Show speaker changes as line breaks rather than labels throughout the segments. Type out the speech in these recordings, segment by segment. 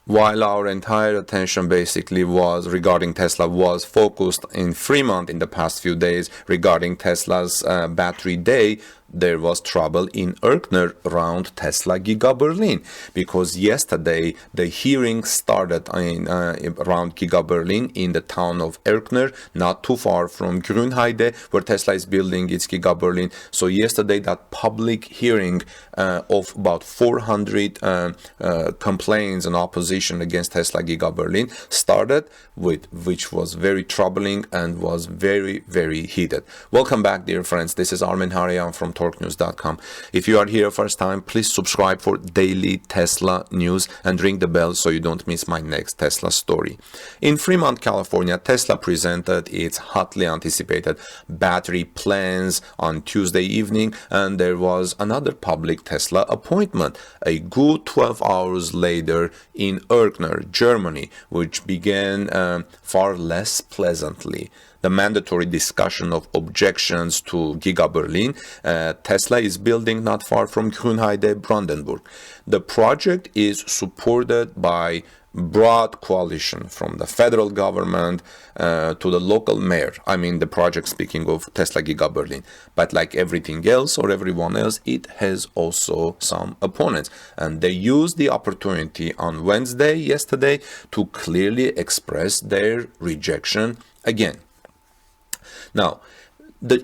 While our entire attention basically was regarding Tesla was focused in Fremont in the past few days regarding Tesla's battery day, there was trouble in Erkner around Tesla Giga Berlin, because yesterday the hearing started around Giga Berlin in the town of Erkner, not too far from Grünheide, where Tesla is building its Giga Berlin. So yesterday that public hearing of about 400 complaints and opposition against Tesla Giga Berlin started, which was very troubling and was very, very heated. Welcome back, dear friends. This is Armen Harian from TorqueNews.com. If you are here first time, please subscribe for daily Tesla news and ring the bell so you don't miss my next Tesla story. In Fremont, California, Tesla presented its hotly anticipated battery plans on Tuesday evening, and there was another public Tesla appointment a good 12 hours later in Erkner, Germany, which began far less pleasantly. The mandatory discussion of objections to Giga Berlin, Tesla is building not far from Grünheide, Brandenburg. The project is supported by broad coalition from the federal government to the local mayor. I mean the project, speaking of Tesla Giga Berlin. But like everything else or everyone else, it has also some opponents. And they used the opportunity on Wednesday, yesterday, to clearly express their rejection again. Now,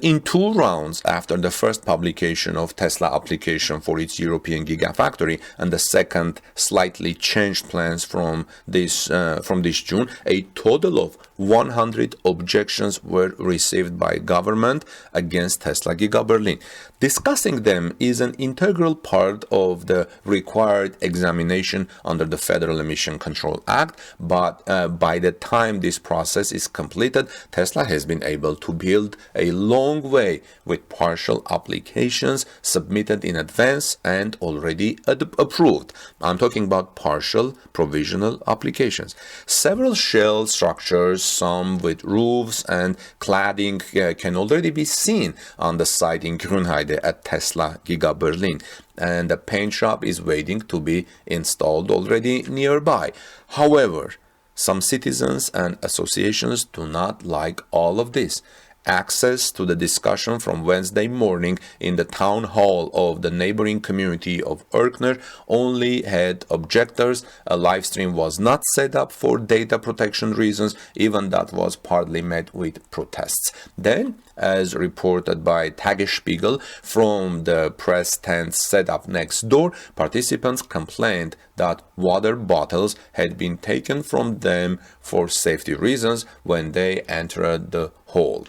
in 2 rounds after the first publication of Tesla application for its European Gigafactory and the second slightly changed plans from this June, a total of 100 objections were received by government against Tesla Giga Berlin. Discussing them is an integral part of the required examination under the Federal Emission Control Act, but by the time this process is completed, Tesla has been able to build a long way with partial applications submitted in advance and already approved. I'm talking about partial provisional applications. Several shell structures, some with roofs and cladding, can already be seen on the site in Grünheide at Tesla Giga Berlin, and the paint shop is waiting to be installed already nearby. However, some citizens and associations do not like all of this. Access to the discussion from Wednesday morning in the town hall of the neighboring community of Erkner only had objectors. A live stream was not set up for data protection reasons. Even that was partly met with protests. Then, as reported by Tagesspiegel, from the press tent set up next door, participants complained that water bottles had been taken from them for safety reasons when they entered the hall.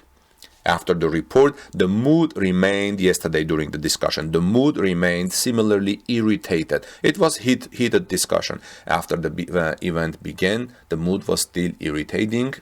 After the report, the mood remained yesterday during the discussion. The mood remained similarly irritated. It was heated discussion. After the event began, the mood was still irritating.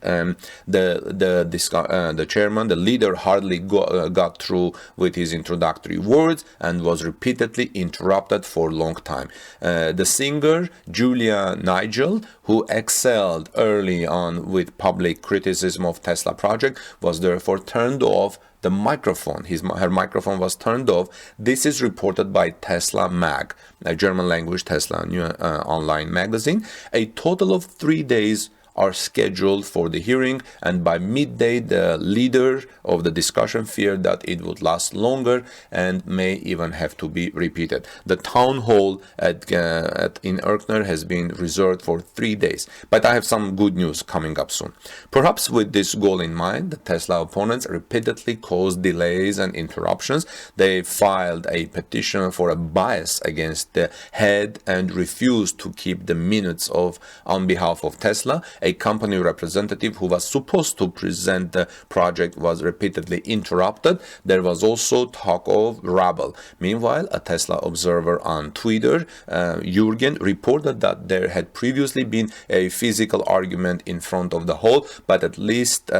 The chairman, the leader, hardly got through with his introductory words and was repeatedly interrupted for a long time. The singer, Julia Nigel, who excelled early on with public criticism of Tesla project, was therefore turned off the microphone. Her microphone was turned off. This is reported by Tesla Mag, a German language Tesla new online magazine. A total of 3 days are scheduled for the hearing, and by midday the leader of the discussion feared that it would last longer and may even have to be repeated. The town hall in Erkner has been reserved for 3 days, but I have some good news coming up soon. Perhaps with this goal in mind, the Tesla opponents repeatedly caused delays and interruptions. They filed a petition for a bias against the head and refused to keep the minutes on behalf of Tesla. A company representative who was supposed to present the project was repeatedly interrupted. There was also talk of rabble. Meanwhile, a Tesla observer on Twitter, Jürgen, reported that there had previously been a physical argument in front of the hall, but at least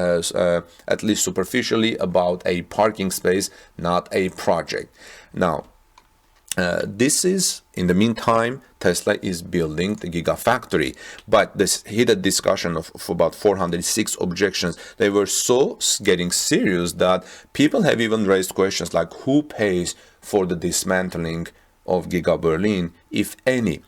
superficially about a parking space, not a project. Now, this is, in the meantime, Tesla is building the Gigafactory, but this heated discussion of about 406 objections, they were so getting serious that people have even raised questions like who pays for the dismantling of Giga Berlin, if any.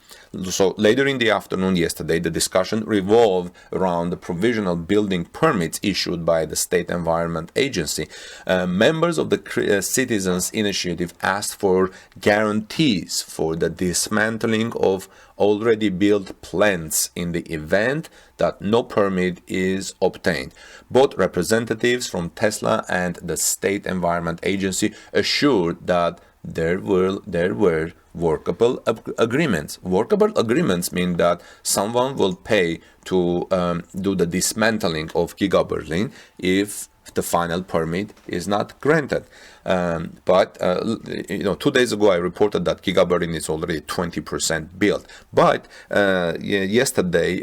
So later in the afternoon yesterday, the discussion revolved around the provisional building permits issued by the State Environment Agency. Members of the Citizens Initiative asked for guarantees for the dismantling of already built plants in the event that no permit is obtained. Both representatives from Tesla and the State Environment Agency assured that there were workable agreements. Workable agreements mean that someone will pay to do the dismantling of Giga Berlin if the final permit is not granted. But 2 days ago I reported that Giga Berlin is already 20% built. But yesterday,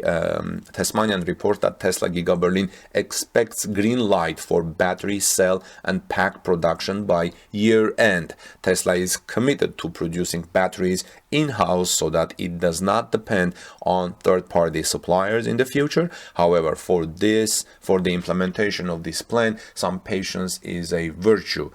Tasmanian reports that Tesla Giga Berlin expects green light for battery cell and pack production by year end. Tesla is committed to producing batteries in-house so that it does not depend on third-party suppliers in the future. However, for the implementation of this plan, some patience is a virtue.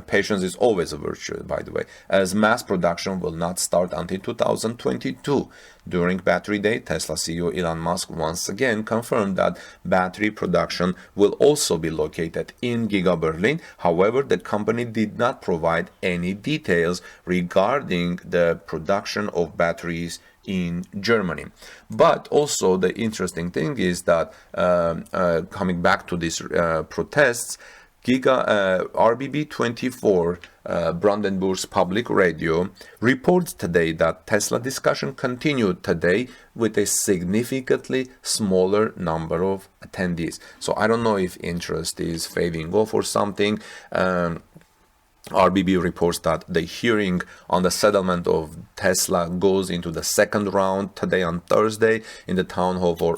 Patience is always a virtue, by the way, as mass production will not start until 2022. During Battery Day, Tesla CEO Elon Musk once again confirmed that battery production will also be located in Giga Berlin. However, the company did not provide any details regarding the production of batteries in Germany. But also the interesting thing is that coming back to these protests, RBB 24 Brandenburg's public radio reports today that Tesla discussion continued today with a significantly smaller number of attendees. So I don't know if interest is fading off or something. RBB reports that the hearing on the settlement of Tesla goes into the second round today on Thursday in the town hall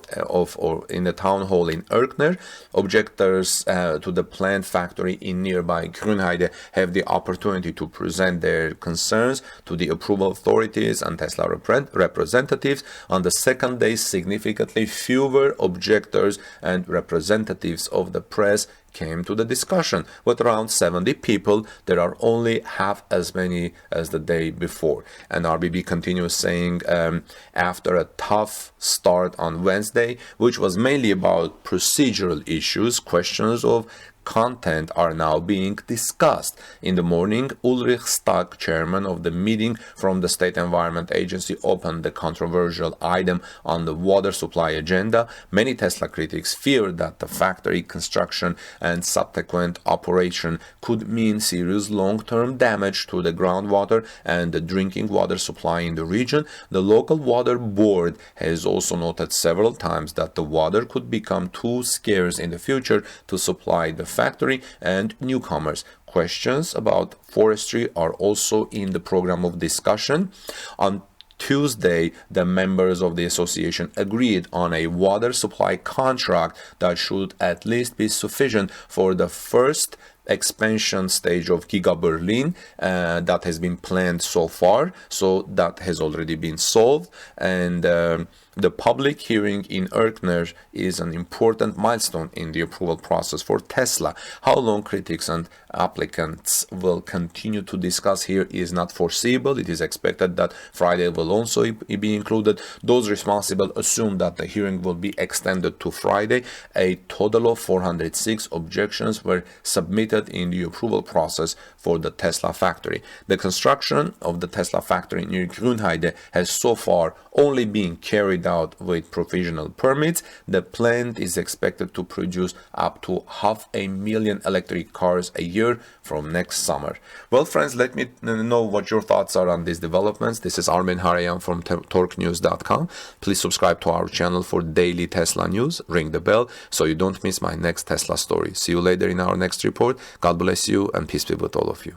in Erkner. Objectors to the plant factory in nearby Grünheide have the opportunity to present their concerns to the approval authorities and Tesla representatives. On the second day, significantly fewer objectors and representatives of the press came to the discussion. With around 70 people, there are only half as many as the day before. And RBB continues saying, after a tough start on Wednesday, which was mainly about procedural issues, questions of content are now being discussed. In the morning, Ulrich Stark, chairman of the meeting from the State Environment Agency, opened the controversial item on the water supply agenda. Many Tesla critics fear that the factory construction and subsequent operation could mean serious long-term damage to the groundwater and the drinking water supply in the region. The local water board has also noted several times that the water could become too scarce in the future to supply the factory and newcomers. Questions about forestry are also in the program of discussion. On Tuesday, the members of the association agreed on a water supply contract that should at least be sufficient for the first expansion stage of Giga Berlin that has been planned so far. So that has already been solved, and the public hearing in Erkner is an important milestone in the approval process for Tesla. How long critics and applicants will continue to discuss here is not foreseeable. It is expected that Friday will also be included. Those responsible assume that the hearing will be extended to Friday. A total of 406 objections were submitted in the approval process for the Tesla factory. The construction of the Tesla factory near Grünheide has so far only been carried out with provisional permits. The plant is expected to produce up to 500,000 electric cars a year from next summer. Well, friends, let me know what your thoughts are on these developments. This is Armin Harayan from torquenews.com. Please subscribe to our channel for daily Tesla news. Ring the bell so you don't miss my next Tesla story. See you later in our next report. God bless you and peace be with all of you.